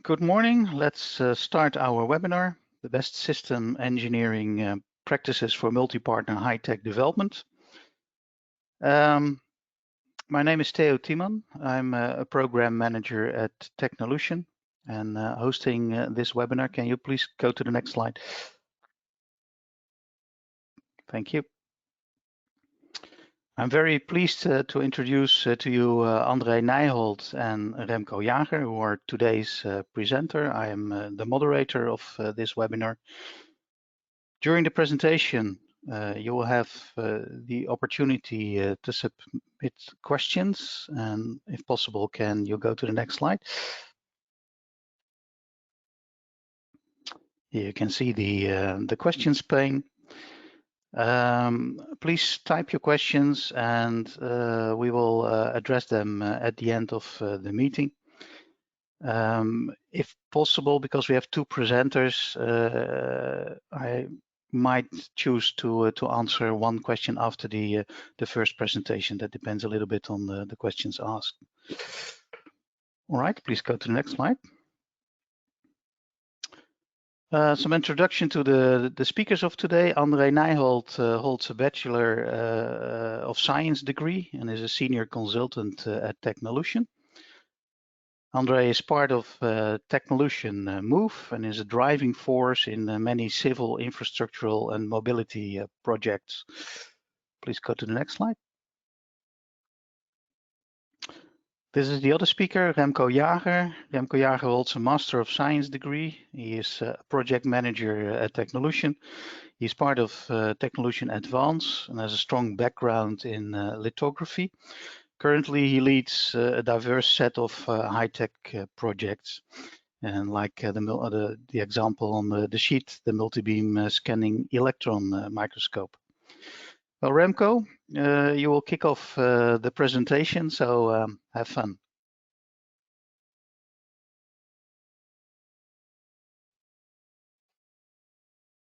Good morning. Let's start our webinar, the best system engineering practices for multi-partner high-tech development. My name is Theo Tiemann. I'm a program manager at Technolution and hosting this webinar. Can you please go to the next slide? Thank you. I'm very pleased to introduce to you André Nijholt and Remco Jager, who are today's presenter. I am the moderator of this webinar. During the presentation, you will have the opportunity to submit questions, and if possible, can you go to the next slide? Here you can see the questions pane. Please type your questions and we will address them at the end of the meeting. If possible, because we have two presenters, I might choose to answer one question after the first presentation. That depends a little bit on the questions asked. All right, please go to the next slide. Some introduction to the speakers of today. André Nijholt holds a Bachelor of Science degree and is a senior consultant at Technolution. André is part of Technolution Move and is a driving force in many civil, infrastructural and mobility projects. Please go to the next slide. This is the other speaker, Remco Jager. Remco Jager holds a Master of Science degree. He is a project manager at Technolution. He's part of Technolution Advance and has a strong background in lithography. Currently, he leads a diverse set of high-tech projects. And like the example on the sheet, the Multibeam scanning electron microscope. Well, Remco, you will kick off the presentation, so have fun.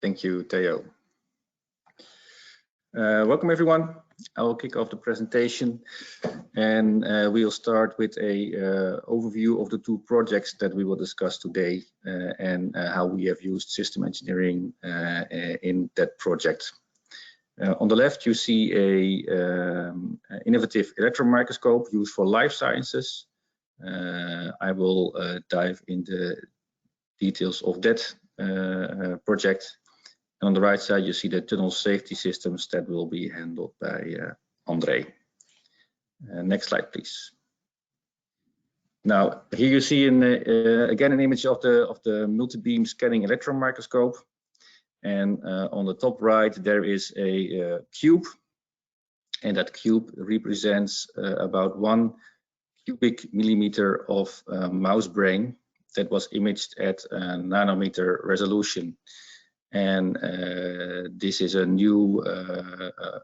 Thank you, Theo. Welcome, everyone. I will kick off the presentation, and we'll start with a overview of the two projects that we will discuss today and how we have used system engineering in that project. On the left, you see a innovative electron microscope used for life sciences. I will dive into details of that project. And on the right side, you see the tunnel safety systems that will be handled by André. Next slide, please. Now, here you see again an image of the multi-beam scanning electron microscope. And on the top right, there is a cube, and that cube represents about 1 cubic millimeter of mouse brain that was imaged at a nanometer resolution. And this is a new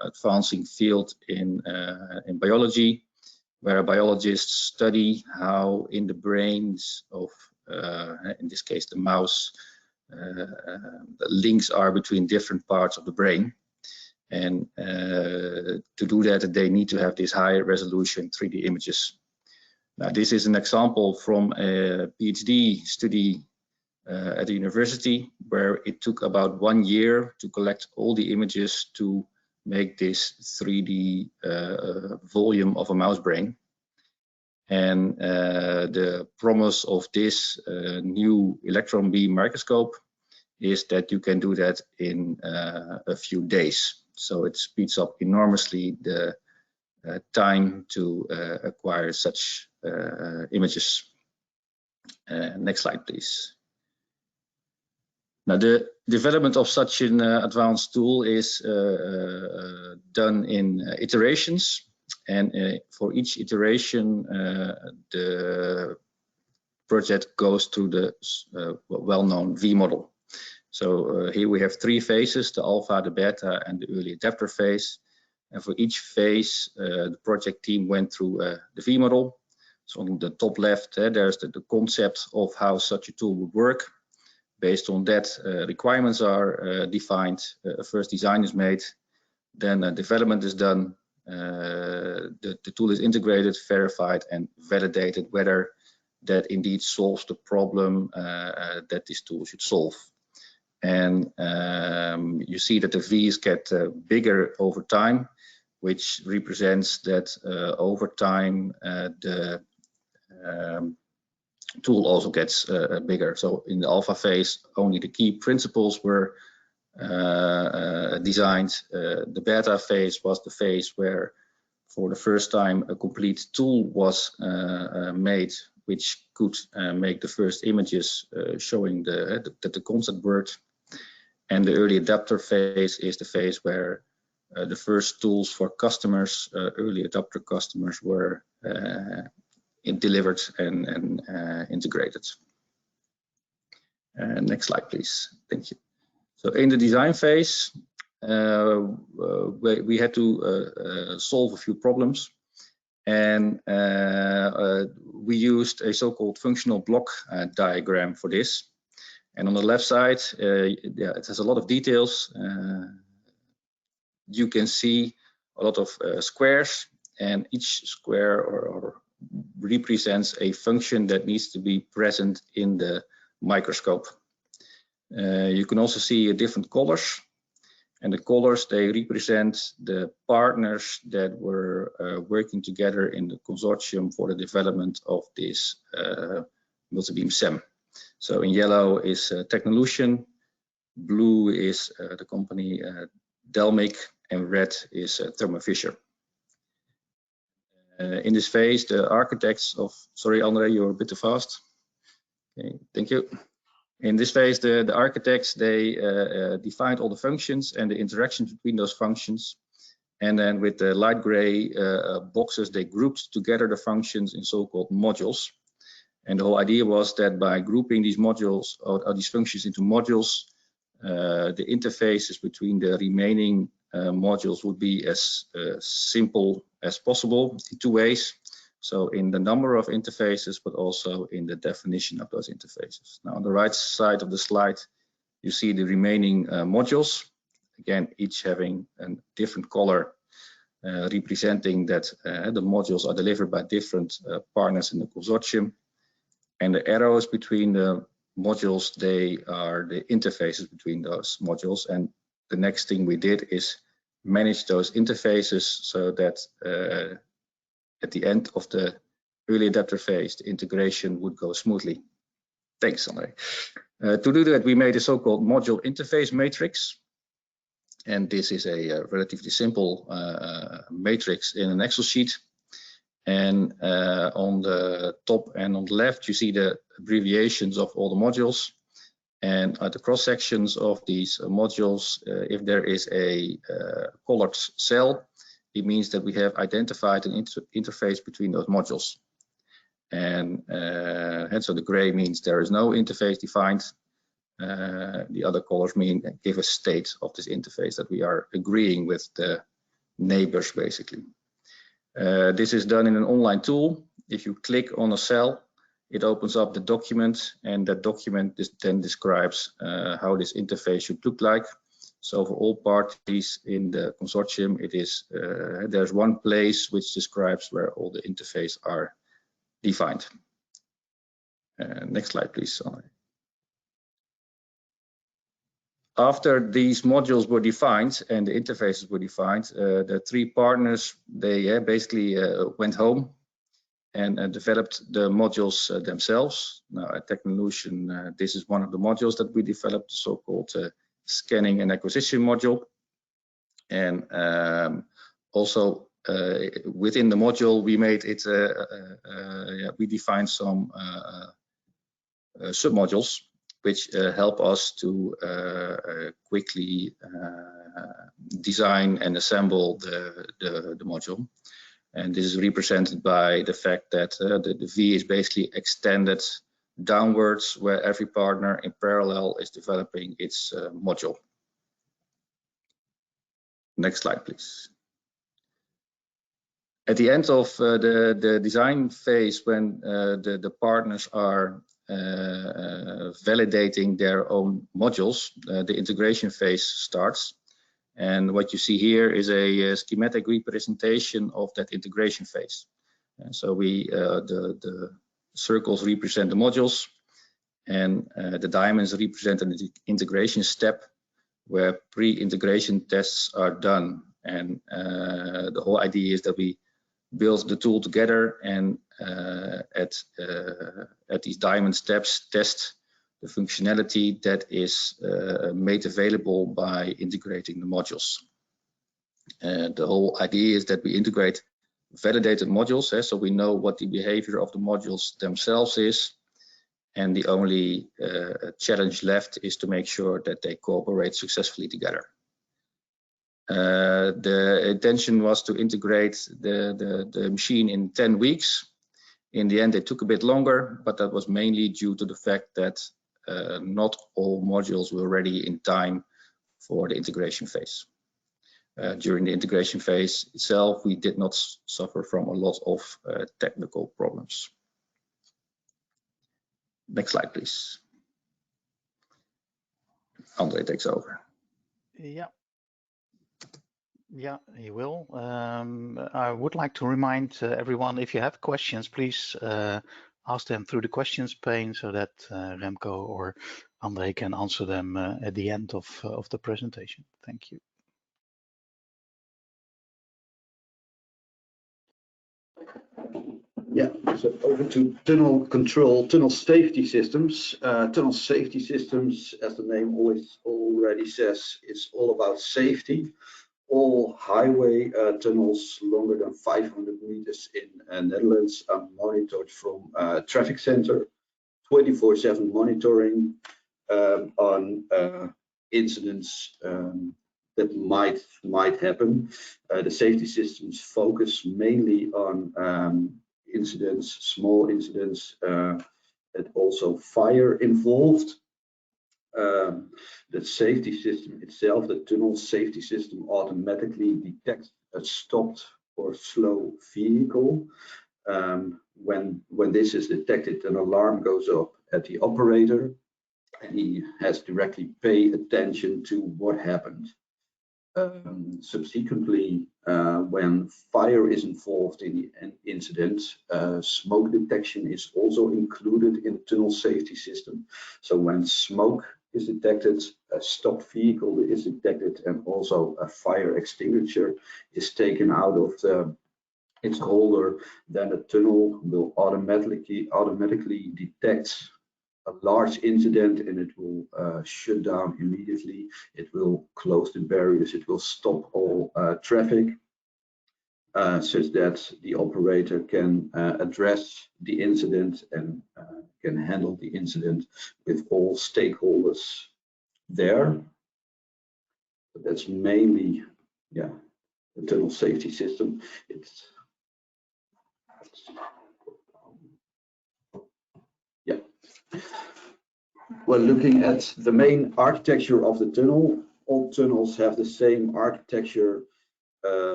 advancing field in biology, where biologists study how in the brains of, in this case, the mouse, the links are between different parts of the brain. And to do that, they need to have these high resolution 3D images. Now, this is an example from a PhD study at the university, where it took about 1 year to collect all the images to make this 3D volume of a mouse brain. And the promise of this new electron beam microscope is that you can do that in a few days. So it speeds up enormously the time to acquire such images. Next slide, please. Now, the development of such an advanced tool is done in iterations. And for each iteration, the project goes through the well-known V model. So here we have 3 phases: the alpha, the beta, and the early adapter phase. And for each phase, the project team went through the V model. So on the top left, there's the concept of how such a tool would work. Based on that, requirements are defined. A first design is made, then development is done. The tool is integrated, verified, and validated whether that indeed solves the problem that this tool should solve. And you see that the V's get bigger over time, which represents that over time the tool also gets bigger. So in the alpha phase, only the key principles were designed. The beta phase was the phase where for the first time a complete tool was made, which could make the first images showing that the concept worked. And the early adapter phase is the phase where the first tools for customers, early adopter customers, were delivered and integrated. Next slide, please. Thank you. So in the design phase, we had to solve a few problems, and we used a so-called functional block diagram for this. And on the left side, it has a lot of details. You can see a lot of squares, and each square or represents a function that needs to be present in the microscope. You can also see different colors, and the colors, they represent the partners that were working together in the consortium for the development of this Multibeam SEM. So in yellow is Technolution, blue is the company Delmic, and red is Thermo Fisher. In this phase, the architects of, sorry André, you're a bit too fast. Okay, thank you. In this phase, the architects, they defined all the functions and the interactions between those functions. And then with the light gray boxes, they grouped together the functions in so-called modules. And the whole idea was that by grouping these modules or these functions into modules, the interfaces between the remaining modules would be as simple as possible in two ways. So in the number of interfaces, but also in the definition of those interfaces. Now on the right side of the slide, you see the remaining modules. Again, each having a different color representing that the modules are delivered by different partners in the consortium. And the arrows between the modules, they are the interfaces between those modules. And the next thing we did is manage those interfaces so that at the end of the early adapter phase, the integration would go smoothly. Thanks, André. To do that, we made a so-called module interface matrix. And this is a relatively simple matrix in an Excel sheet. And on the top and on the left, you see the abbreviations of all the modules. And at the cross sections of these modules, if there is a colored cell, it means that we have identified an interface between those modules. And so the gray means there is no interface defined. The other colors give a state of this interface that we are agreeing with the neighbors, basically. This is done in an online tool. If you click on a cell, it opens up the document, and that document then describes how this interface should look like. So for all parties in the consortium, it is there's one place which describes where all the interfaces are defined. Next slide, please. After these modules were defined and the interfaces were defined, the three partners, they basically went home and developed the modules themselves. Now at Technolution, this is one of the modules that we developed, the so-called scanning and acquisition module. And also within the module, we made it, we defined some submodules which help us to quickly design and assemble the module. And this is represented by the fact that the V is basically extended downwards, where every partner in parallel is developing its module. Next slide, please. At the end of the design phase, when the partners are validating their own modules, the integration phase starts. And what you see here is a schematic representation of that integration phase. And so we, the circles represent the modules, and the diamonds represent an integration step where pre-integration tests are done. And the whole idea is that we build the tool together, and at these diamond steps test the functionality that is made available by integrating the modules. The whole idea is that we integrate validated modules, so we know what the behavior of the modules themselves is, and the only challenge left is to make sure that they cooperate successfully together. The intention was to integrate the machine in 10 weeks. In the end, it took a bit longer, but that was mainly due to the fact that not all modules were ready in time for the integration phase. During the integration phase itself, we did not suffer from a lot of technical problems. Next slide, please. André takes over. Yeah. Yeah, he will. I would like to remind everyone, if you have questions, please ask them through the questions pane so that Remco or André can answer them at the end of the presentation. Thank you. Yeah, so over to tunnel control, tunnel safety systems. Tunnel safety systems, as the name already says, is all about safety. All highway tunnels longer than 500 meters in Netherlands are monitored from a traffic center, 24/7 monitoring on incidents that might happen. The safety systems focus mainly on incidents, small incidents, and also fire involved. The safety system itself, the tunnel safety system, automatically detects a stopped or slow vehicle. When this is detected, an alarm goes up at the operator, and he has directly pay attention to what happened. Subsequently, when fire is involved in the incident, smoke detection is also included in the tunnel safety system. So when smoke is detected, a stopped vehicle is detected, and also a fire extinguisher is taken out of its holder, then the tunnel will automatically detect a large incident, and it will shut down immediately. It will close the barriers. It will stop all traffic, such that the operator can address the incident and can handle the incident with all stakeholders there. But that's mainly, yeah, the tunnel safety system. Yeah. Well, looking at the main architecture of the tunnel, all tunnels have the same architecture,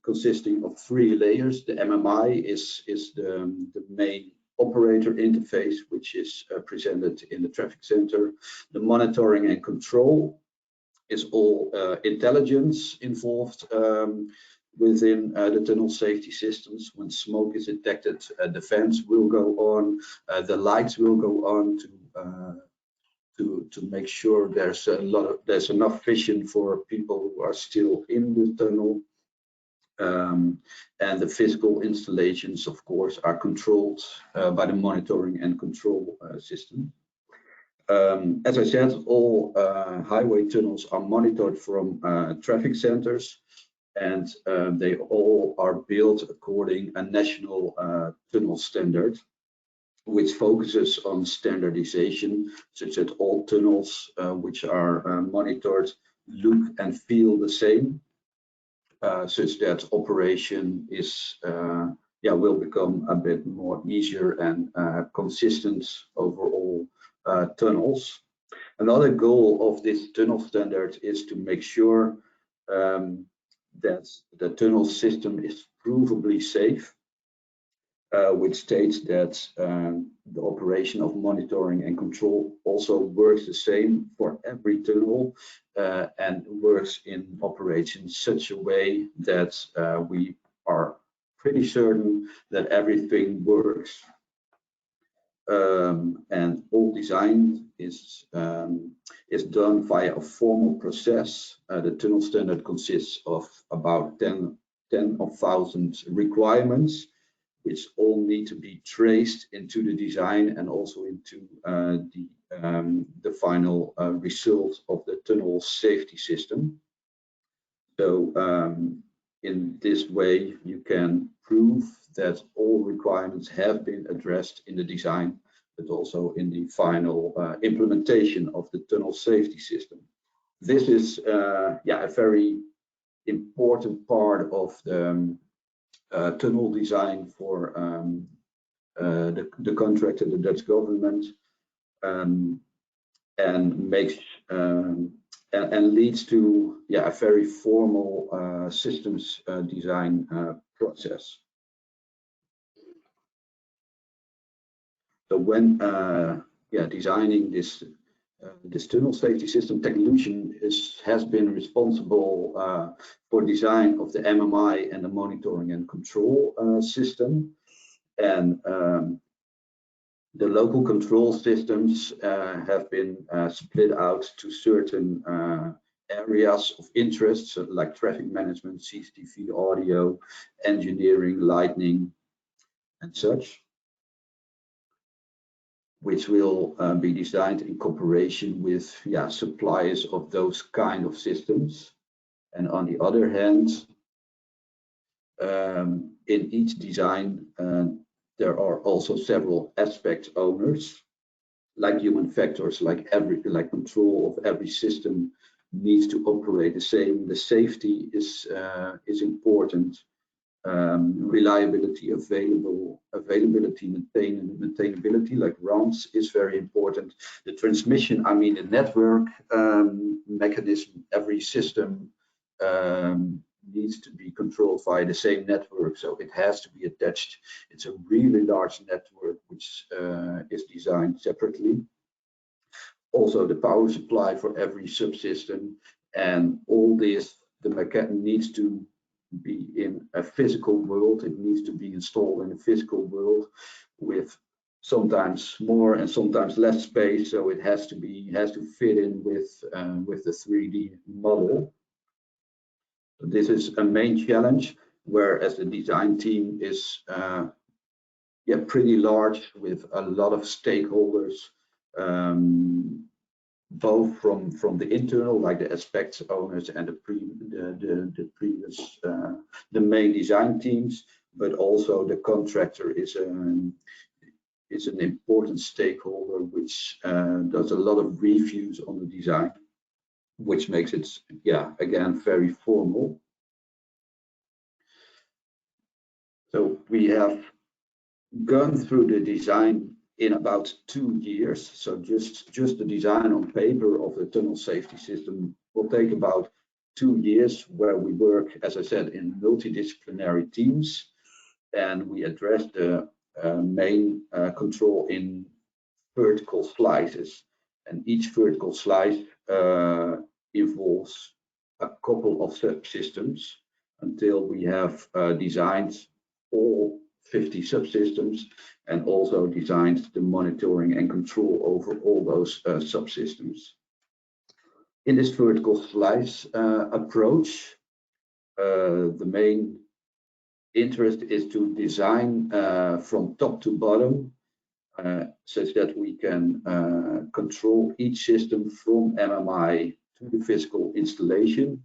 consisting of 3 layers. The MMI is the main operator interface, which is presented in the traffic center. The monitoring and control is all intelligence involved within the tunnel safety systems. When smoke is detected, the fans will go on, the lights will go on to make sure there's enough vision for people who are still in the tunnel. And the physical installations, of course, are controlled by the monitoring and control system. As I said, all highway tunnels are monitored from traffic centers, and they all are built according a national tunnel standard, which focuses on standardization, such that all tunnels which are monitored look and feel the same, such that operation is will become a bit more easier and consistent over all tunnels. Another goal of this tunnel standard is to make sure that the tunnel system is provably safe, which states that the operation of monitoring and control also works the same for every tunnel, and works in operation such a way that we are pretty certain that everything works. and all design is done via a formal process. The tunnel standard consists of about 10,000 requirements, which all need to be traced into the design and also into the final result of the tunnel safety system. So in this way, you can prove that all requirements have been addressed in the design, but also in the final implementation of the tunnel safety system. This is a very important part of the tunnel design for the contractor, the Dutch government, and makes and leads to a very formal systems design process. So when designing this tunnel safety system, Technolution has been responsible for design of the MMI and the monitoring and control system, and the local control systems have been split out to certain areas of interest, so like traffic management, CCTV, audio, engineering, lighting, and such, which will be designed in cooperation with suppliers of those kind of systems. And on the other hand, in each design, there are also several aspect owners, like human factors, like control of every system needs to operate the same. The safety is important. Reliability, availability, maintainability, like RAMs, is very important. The transmission, the network mechanism, every system needs to be controlled via the same network, so it has to be attached. It's a really large network which is designed separately. Also the power supply for every subsystem, and all this, the mechanism needs to be in a physical world. It needs to be installed in a physical world with sometimes more and sometimes less space, so it has to fit in with the 3D model. This is a main challenge, whereas the design team is pretty large with a lot of stakeholders, both from the internal, like the aspects owners and the main design teams, but also the contractor is an important stakeholder which does a lot of reviews on the design, which makes it again very formal. So we have gone through the design in about 2 years. So just the design on paper of the tunnel safety system will take about 2 years, where we work, as I said, in multidisciplinary teams, and we address the main control in vertical slices, and each vertical slice involves a couple of subsystems until we have designed all 50 subsystems and also designed the monitoring and control over all those subsystems. In this vertical slice approach, the main interest is to design from top to bottom, such that we can control each system from MMI to the physical installation,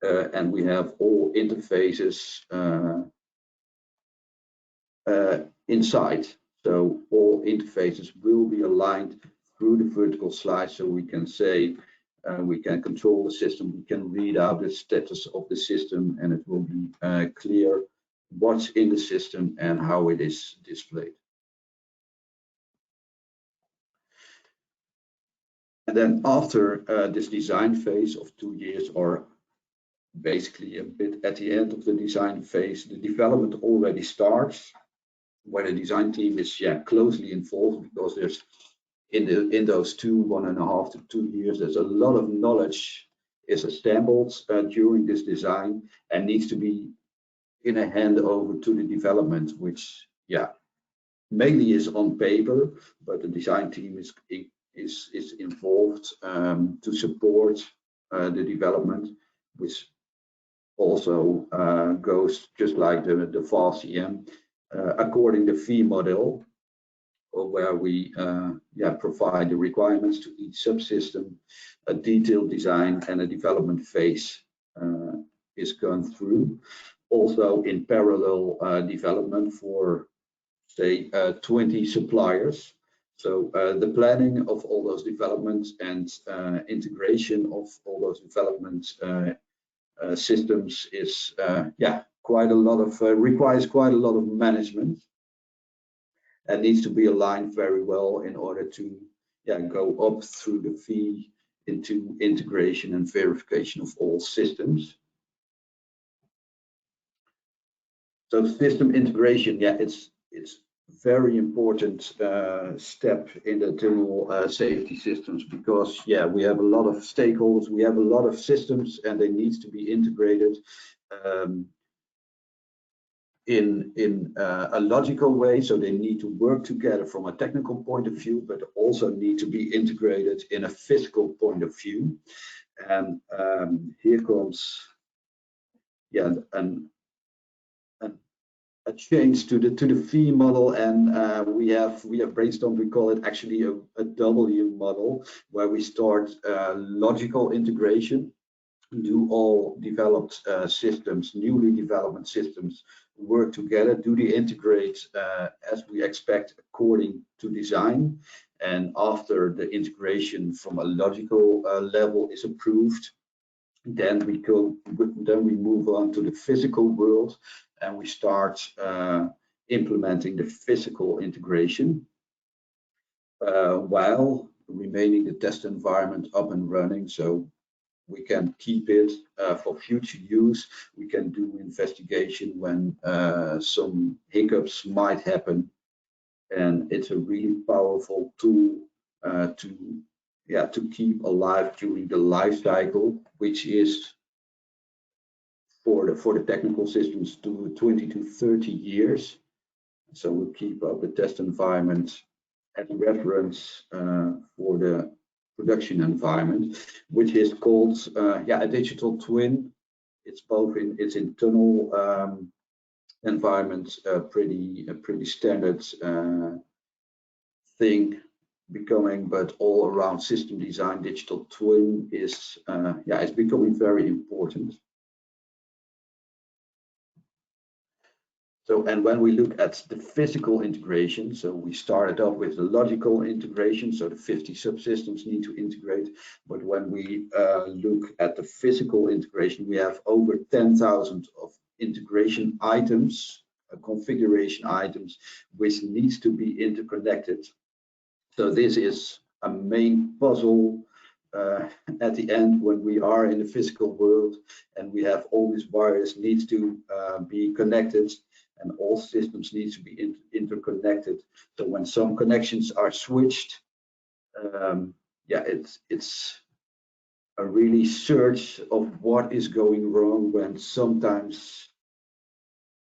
and we have all interfaces inside. So all interfaces will be aligned through the vertical slice, so we can say we can control the system, we can read out the status of the system, and it will be clear what's in the system and how it is displayed. And then after this design phase of 2 years, or basically a bit at the end of the design phase, the development already starts, where the design team is closely involved, because there's in those 1.5 to 2 years, there's a lot of knowledge is assembled during this design and needs to be in a handover to the development, which mainly is on paper, but the design team is involved to support the development, which also goes just like the fast EM according the fee model, where we provide the requirements to each subsystem, a detailed design and a development phase is gone through. Also in parallel development for say 20 suppliers. So the planning of all those developments and integration of all those development systems is quite a lot of requires quite a lot of management, and needs to be aligned very well in order to go up through the fee into integration and verification of all systems. So system integration, it's very important step in the tunnel safety systems, because we have a lot of stakeholders, we have a lot of systems, and they need to be integrated in a logical way. So they need to work together from a technical point of view, but also need to be integrated in a physical point of view. And here comes a change to the fee model, and we have brainstormed. We call it actually a W model, where we start logical integration, do all developed systems, newly developed systems work together, do they integrate as we expect according to design, and after the integration from a logical level is approved, then we move on to the physical world, and we start implementing the physical integration while remaining the test environment up and running, so we can keep it for future use. We can do investigation when some hiccups might happen, and it's a really powerful tool to keep alive during the life cycle, which is for the technical systems to 20 to 30 years. So we keep up the test environment as reference for the production environment, which is called a digital twin. It's both it's internal environment, a pretty standard thing becoming, but all around system design, digital twin is it's becoming very important. So, and when we look at the physical integration, so we started off with the logical integration, so the 50 subsystems need to integrate. But when we look at the physical integration, we have over 10,000 of integration items, configuration items, which needs to be interconnected. So this is a main puzzle at the end when we are in the physical world, and we have all these wires needs to be connected, and all systems need to be interconnected. So when some connections are switched, it's a really search of what is going wrong, when sometimes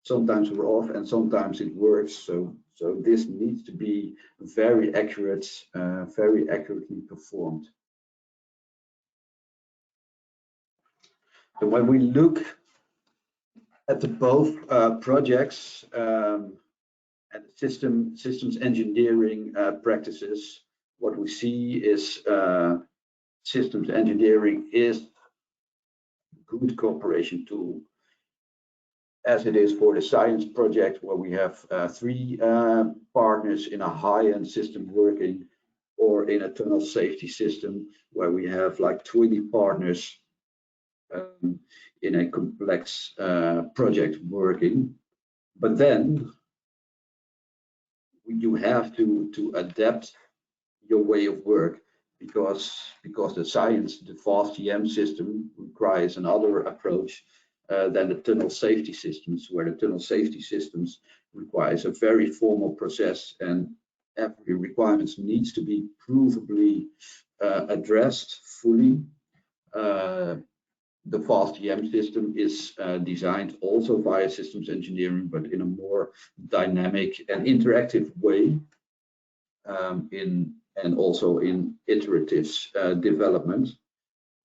we're off and sometimes it works. So this needs to be very accurate, very accurately performed. So when we look at the both projects and systems engineering practices, what we see is systems engineering is a good cooperation tool, as it is for the science project, where we have 3 partners in a high-end system working, or in a tunnel safety system where we have like 20 partners in a complex project working. But then you have to adapt your way of work, because the science, the fast EM system requires another approach than the tunnel safety systems, where the tunnel safety systems requires a very formal process, and every requirement needs to be provably addressed fully. the fast EM system is designed also via systems engineering, but in a more dynamic and interactive way, and also in iterative development,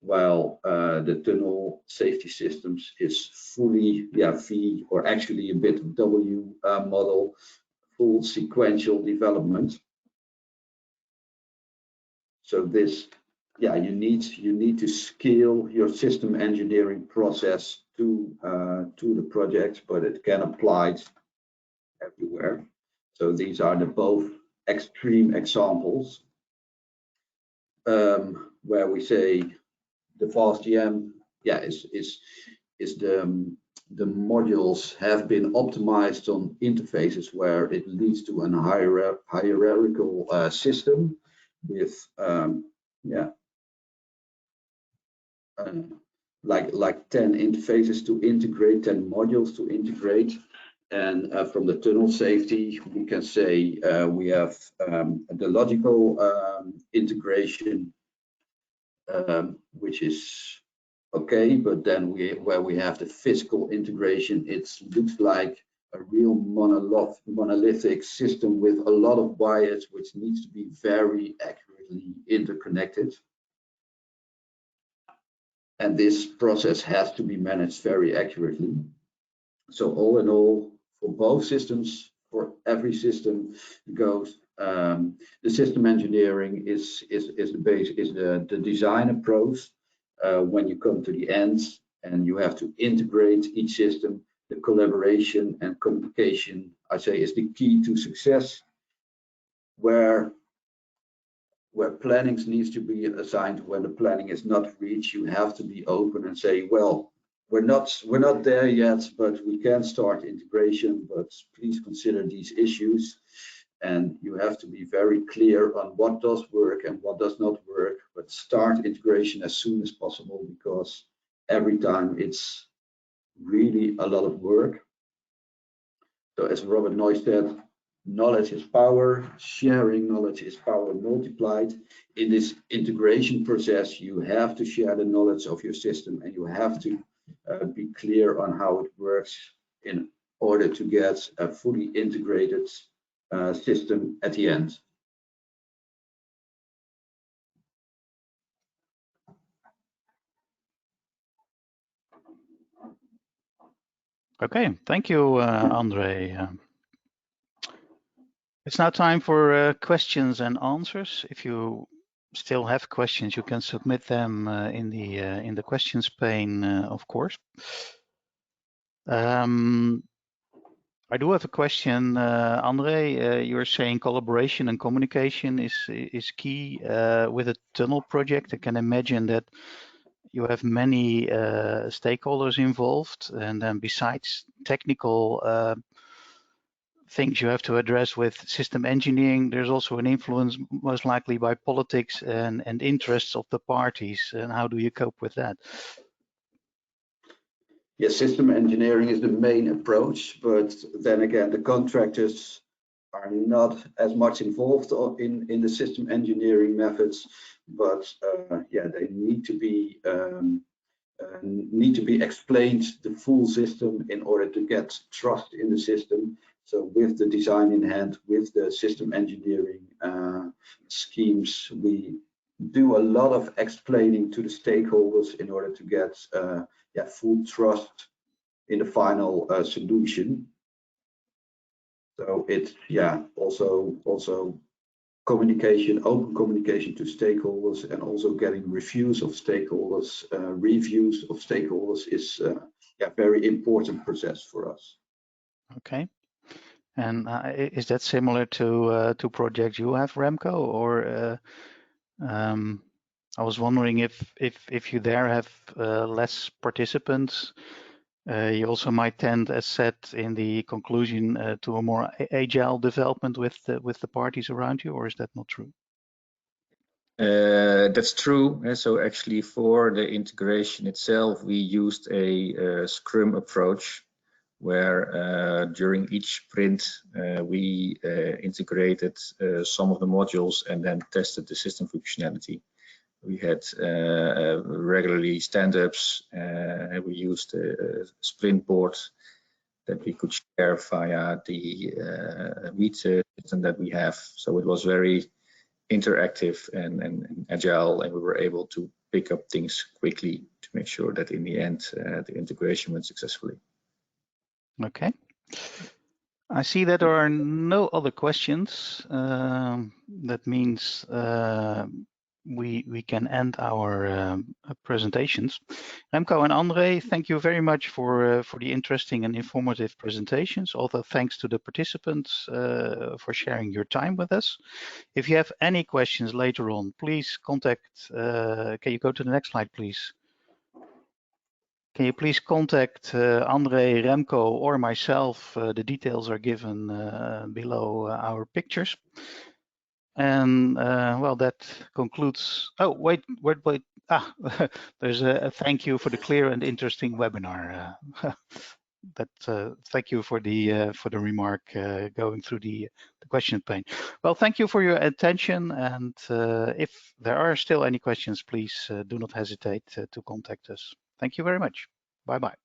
while the tunnel safety systems is fully V, or actually a bit of W model, full sequential development. So this, you need to scale your system engineering process to the project, but it can apply everywhere. So these are the both extreme examples where we say the fast EM is the modules have been optimized on interfaces where it leads to an hierarchical system with like 10 interfaces to integrate, 10 modules to integrate. And from the tunnel safety, we can say we have the logical integration, which is okay, but then where we have the physical integration, it looks like a real monolithic system with a lot of wires, which needs to be very accurately interconnected. And this process has to be managed very accurately. So all in all, for both systems, for every system goes, the system engineering is the base, is the design approach. When you come to the end and you have to integrate each system, the collaboration and communication, I say, is the key to success. Where plannings needs to be assigned, when the planning is not reached, you have to be open and say, well, we're not there yet, but we can start integration, but please consider these issues. And you have to be very clear on what does work and what does not work, but start integration as soon as possible, because every time it's really a lot of work. So as Robert Noyce said, knowledge is power, sharing knowledge is power multiplied. In this integration process, you have to share the knowledge of your system, and you have to be clear on how it works in order to get a fully integrated system at the end. Okay, thank you, André. It's now time for questions and answers. If you still have questions, you can submit them in the questions pane, of course. I do have a question, André. You're saying collaboration and communication is key with a tunnel project. I can imagine that you have many stakeholders involved, and then besides technical things you have to address with system engineering, there's also an influence most likely by politics and interests of the parties. And how do you cope with that? Yes, system engineering is the main approach, but then again, the contractors are not as much involved in the system engineering methods, but they need to be explained the full system in order to get trust in the system. So with the design in hand, with the system engineering schemes, we do a lot of explaining to the stakeholders in order to get full trust in the final solution. So it's also communication, open communication to stakeholders, and also getting reviews of stakeholders, is a very important process for us. Okay. And is that similar to projects you have, Remco, or I was wondering if you there have less participants, you also might tend, as said in the conclusion, to a more agile development with the parties around you, or is that not true? That's true. So actually, for the integration itself, we used a Scrum approach, where during each sprint we integrated some of the modules and then tested the system functionality. We had regularly stand-ups. We used a sprint board that we could share via the Meet system that we have. So it was very interactive and agile, and we were able to pick up things quickly to make sure that in the end the integration went successfully. Okay. I see that there are no other questions. That means we can end our presentations. Remco and André, thank you very much for the interesting and informative presentations. Also, thanks to the participants for sharing your time with us. If you have any questions later on, please contact. Can you go to the next slide, please? Can you please contact André, Remco, or myself? The details are given below our pictures. And well, that concludes. Oh, wait. Ah, there's a thank you for the clear and interesting webinar. Thank you for the remark going through the question pane. Well, thank you for your attention. And if there are still any questions, please do not hesitate to contact us. Thank you very much. Bye-bye.